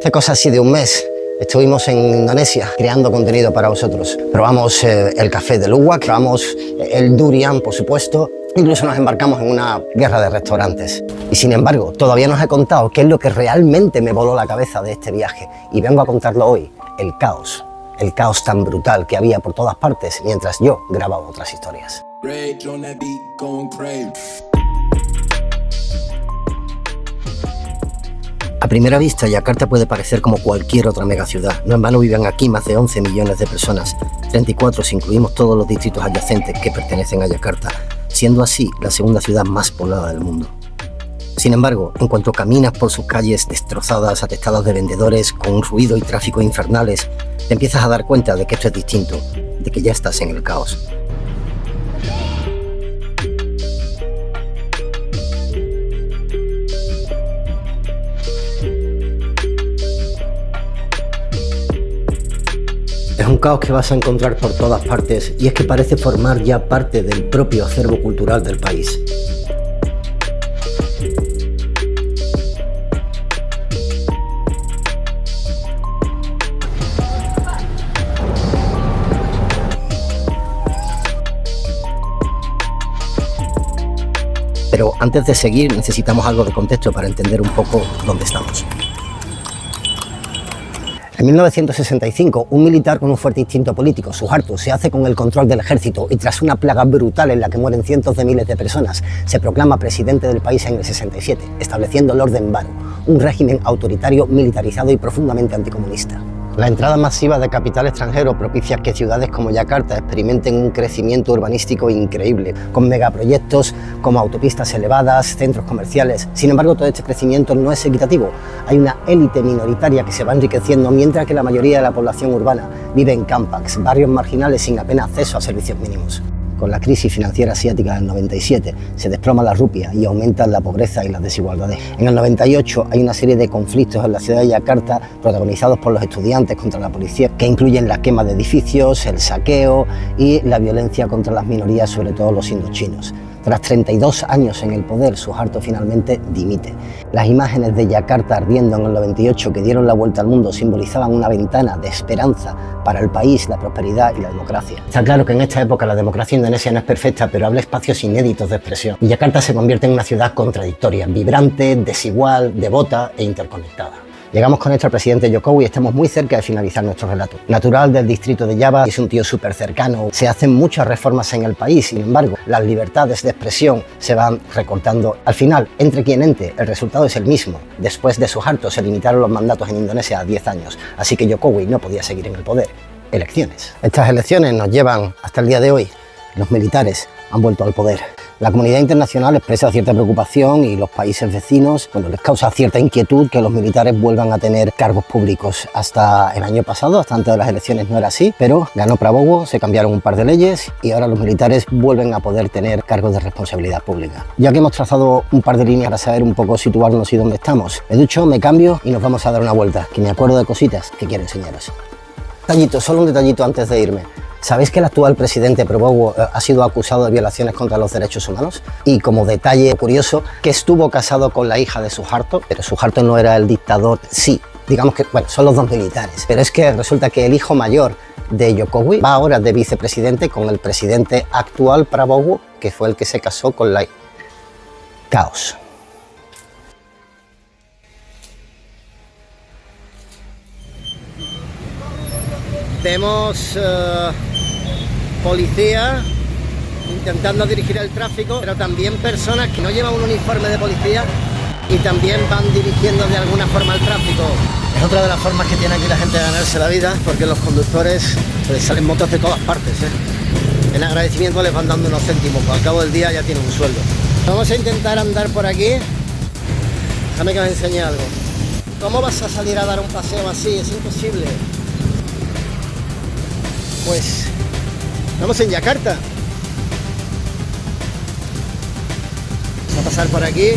Hace cosa así de un mes estuvimos en Indonesia creando contenido para vosotros. Probamos el café de Luwak, probamos el durian, por supuesto, incluso nos embarcamos en una guerra de restaurantes. Y sin embargo, todavía no os he contado qué es lo que realmente me voló la cabeza de este viaje. Y vengo a contarlo hoy, el caos tan brutal que había por todas partes mientras yo grababa otras historias. A primera vista, Yakarta puede parecer como cualquier otra megaciudad. No en vano viven aquí más de 11 millones de personas, 34 si incluimos todos los distritos adyacentes que pertenecen a Yakarta, siendo así la segunda ciudad más poblada del mundo. Sin embargo, en cuanto caminas por sus calles destrozadas, atestadas de vendedores, con un ruido y tráfico infernales, te empiezas a dar cuenta de que esto es distinto, de que ya estás en el caos. Es un caos que vas a encontrar por todas partes y es que parece formar ya parte del propio acervo cultural del país. Pero antes de seguir necesitamos algo de contexto para entender un poco dónde estamos. En 1965, un militar con un fuerte instinto político, Suharto, se hace con el control del ejército y tras una plaga brutal en la que mueren cientos de miles de personas, se proclama presidente del país en el 67, estableciendo el Orden Baru, un régimen autoritario, militarizado y profundamente anticomunista. La entrada masiva de capital extranjero propicia que ciudades como Yakarta experimenten un crecimiento urbanístico increíble, con megaproyectos como autopistas elevadas, centros comerciales. Sin embargo, todo este crecimiento no es equitativo. Hay una élite minoritaria que se va enriqueciendo, mientras que la mayoría de la población urbana vive en campings, barrios marginales sin apenas acceso a servicios mínimos. Con la crisis financiera asiática del 97 se desploma la rupia y aumentan la pobreza y las desigualdades. En el 98 hay una serie de conflictos en la ciudad de Yakarta protagonizados por los estudiantes contra la policía, que incluyen la quema de edificios, el saqueo y la violencia contra las minorías, sobre todo los indochinos. Tras 32 años en el poder, Suharto finalmente dimite. Las imágenes de Yakarta ardiendo en el 98 que dieron la vuelta al mundo simbolizaban una ventana de esperanza para el país, la prosperidad y la democracia. Está claro que en esta época la democracia indonesia no es perfecta, pero abre espacios inéditos de expresión. Y Yakarta se convierte en una ciudad contradictoria, vibrante, desigual, devota e interconectada. Llegamos con nuestro presidente Jokowi y estamos muy cerca de finalizar nuestro relato. Natural del distrito de Java, es un tío súper cercano. Se hacen muchas reformas en el país, sin embargo, las libertades de expresión se van recortando. Al final, entre quien entre, el resultado es el mismo. Después de Suharto se limitaron los mandatos en Indonesia a 10 años, así que Jokowi no podía seguir en el poder. Elecciones. Estas elecciones nos llevan hasta el día de hoy. Los militares han vuelto al poder. La comunidad internacional expresa cierta preocupación y los países vecinos, les causa cierta inquietud que los militares vuelvan a tener cargos públicos. Hasta el año pasado, hasta antes de las elecciones no era así, pero ganó Prabowo, se cambiaron un par de leyes y ahora los militares vuelven a poder tener cargos de responsabilidad pública. Ya que hemos trazado un par de líneas para saber un poco situarnos y dónde estamos, me ducho, me cambio y nos vamos a dar una vuelta, que me acuerdo de cositas que quiero enseñaros. Solo un detallito antes de irme. ¿Sabéis que el actual presidente Prabowo ha sido acusado de violaciones contra los derechos humanos? Y como detalle curioso, que estuvo casado con la hija de Suharto, pero Suharto no era el dictador, sí, digamos que, bueno, son los dos militares. Pero es que resulta que el hijo mayor de Jokowi va ahora de vicepresidente con el presidente actual Prabowo, que fue el que se casó con la... Caos. Vemos policía intentando dirigir el tráfico, pero también personas que no llevan un uniforme de policía y también van dirigiendo de alguna forma el tráfico. Es otra de las formas que tiene aquí la gente de ganarse la vida, porque los conductores les salen motos de todas partes, En agradecimiento les van dando unos céntimos, al cabo del día ya tienen un sueldo. Vamos a intentar andar por aquí. Déjame que me enseñe algo. ¿Cómo vas a salir a dar un paseo así? Es imposible. Pues estamos en Yakarta. Vamos a pasar por aquí.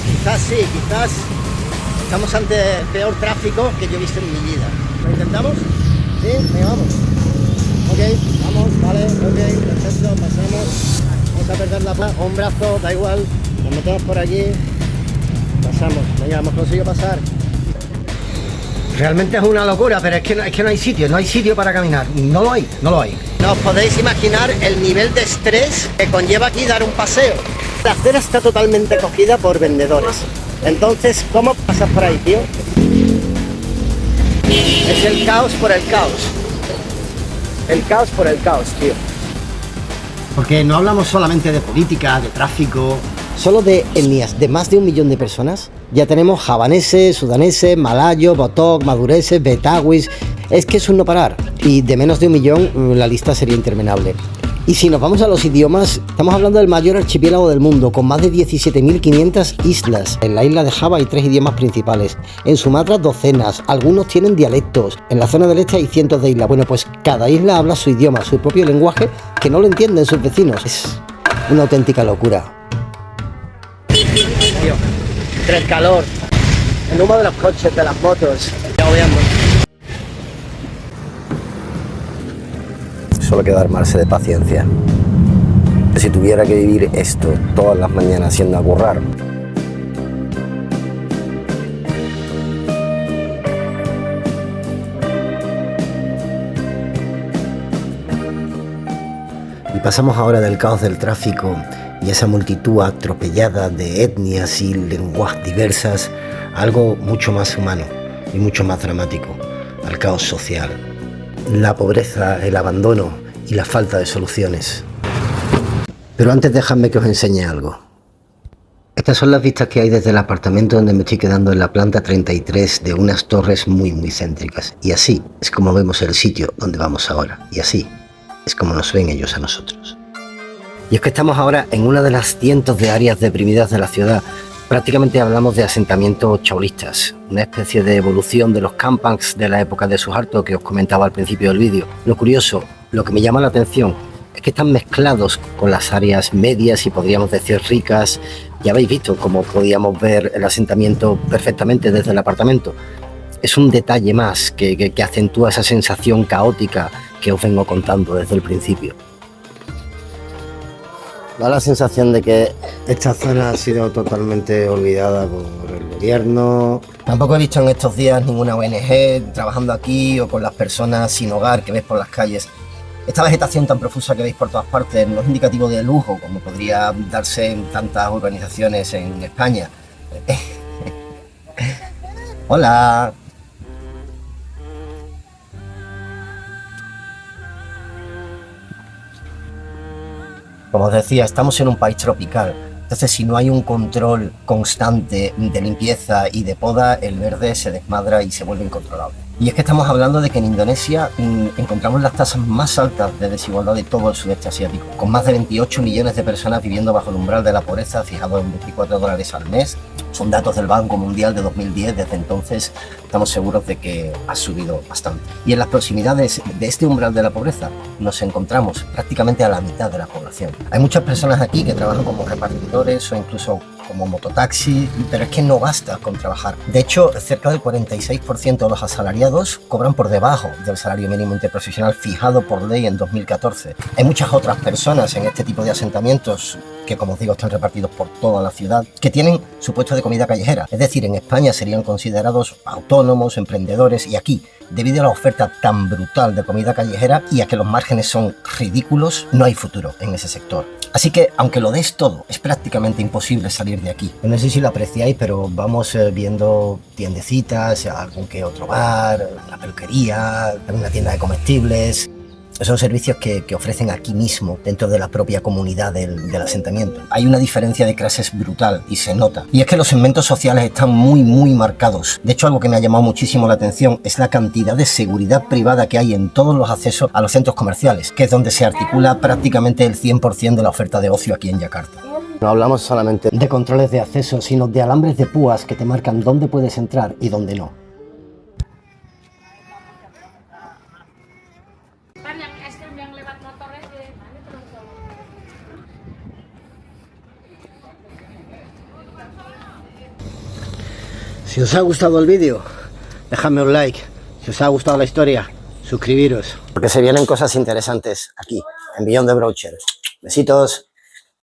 Quizás sí, quizás estamos ante el peor tráfico que yo he visto en mi vida. ¿Lo intentamos? Sí, venga, vamos. Ok. vamos, vale, ok, perfecto, pasamos. Vamos a perder la plaza, un brazo, da igual, nos metemos por aquí, pasamos, venga, hemos conseguido pasar. Realmente es una locura, pero es que no hay sitio, no hay sitio para caminar, no lo hay. No os podéis imaginar el nivel de estrés que conlleva aquí dar un paseo. La acera está totalmente cogida por vendedores. Entonces, ¿cómo pasas por ahí, tío? Es el caos por el caos. El caos por el caos, tío. Porque no hablamos solamente de política, de tráfico, solo de etnias de más de 1 millón de personas. Ya tenemos javaneses, sudaneses, malayos, botok, madureses, betawis. Es que es un no parar. Y de menos de 1 millón la lista sería interminable. Y si nos vamos a los idiomas, estamos hablando del mayor archipiélago del mundo, con más de 17.500 islas. En la isla de Java hay 3 idiomas principales, en Sumatra docenas, algunos tienen dialectos, en la zona del este hay cientos de islas. Bueno, pues cada isla habla su idioma, su propio lenguaje, que no lo entienden sus vecinos. Es una auténtica locura. Tío, entre el calor, el humo de los coches, de las motos, ya obviando. Solo queda armarse de paciencia. Si tuviera que vivir esto todas las mañanas yendo a currar. Y pasamos ahora del caos del tráfico y esa multitud atropellada de etnias y lenguas diversas a algo mucho más humano y mucho más dramático, al caos social. La pobreza, el abandono y la falta de soluciones. Pero antes dejadme que os enseñe algo. Estas son las vistas que hay desde el apartamento donde me estoy quedando en la planta 33 de unas torres muy céntricas. Y así es como vemos el sitio donde vamos ahora. Y así es como nos ven ellos a nosotros. Y es que estamos ahora en una de las cientos de áreas deprimidas de la ciudad. Prácticamente hablamos de asentamientos chaolistas, una especie de evolución de los campangs de la época de Suharto que os comentaba al principio del vídeo. Lo curioso, lo que me llama la atención, es que están mezclados con las áreas medias y podríamos decir ricas. Ya habéis visto cómo podíamos ver el asentamiento perfectamente desde el apartamento. Es un detalle más que acentúa esa sensación caótica que os vengo contando desde el principio. Da la sensación de que esta zona ha sido totalmente olvidada por el gobierno. Tampoco he visto en estos días ninguna ONG trabajando aquí o con las personas sin hogar que ves por las calles. Esta vegetación tan profusa que veis por todas partes no es indicativo de lujo como podría darse en tantas urbanizaciones en España. Hola. Como os decía, estamos en un país tropical, entonces si no hay un control constante de limpieza y de poda, el verde se desmadra y se vuelve incontrolable. Y es que estamos hablando de que en Indonesia encontramos las tasas más altas de desigualdad de todo el sudeste asiático, con más de 28 millones de personas viviendo bajo el umbral de la pobreza, fijado en $24 al mes. Son datos del Banco Mundial de 2010, desde entonces estamos seguros de que ha subido bastante. Y en las proximidades de este umbral de la pobreza nos encontramos prácticamente a la mitad de la población. Hay muchas personas aquí que trabajan como repartidores o incluso como mototaxi, pero es que no basta con trabajar. De hecho, cerca del 46% de los asalariados cobran por debajo del salario mínimo interprofesional fijado por ley en 2014. Hay muchas otras personas en este tipo de asentamientos que, como os digo, están repartidos por toda la ciudad, que tienen su puesto de comida callejera. Es decir, en España serían considerados autónomos, emprendedores, y aquí, debido a la oferta tan brutal de comida callejera y a que los márgenes son ridículos, no hay futuro en ese sector. Así que, aunque lo des todo, es prácticamente imposible salir de aquí. No sé si lo apreciáis, pero vamos viendo tiendecitas, algún que otro bar, una peluquería, una tienda de comestibles. Son servicios que ofrecen aquí mismo, dentro de la propia comunidad del asentamiento. Hay una diferencia de clases brutal y se nota. Y es que los segmentos sociales están muy marcados. De hecho, algo que me ha llamado muchísimo la atención es la cantidad de seguridad privada que hay en todos los accesos a los centros comerciales, que es donde se articula prácticamente el 100% de la oferta de ocio aquí en Yakarta. No hablamos solamente de controles de acceso, sino de alambres de púas que te marcan dónde puedes entrar y dónde no. Si os ha gustado el vídeo, dejadme un like. Si os ha gustado la historia, suscribiros, porque se vienen cosas interesantes aquí, en Beyond the Broadshear. Besitos.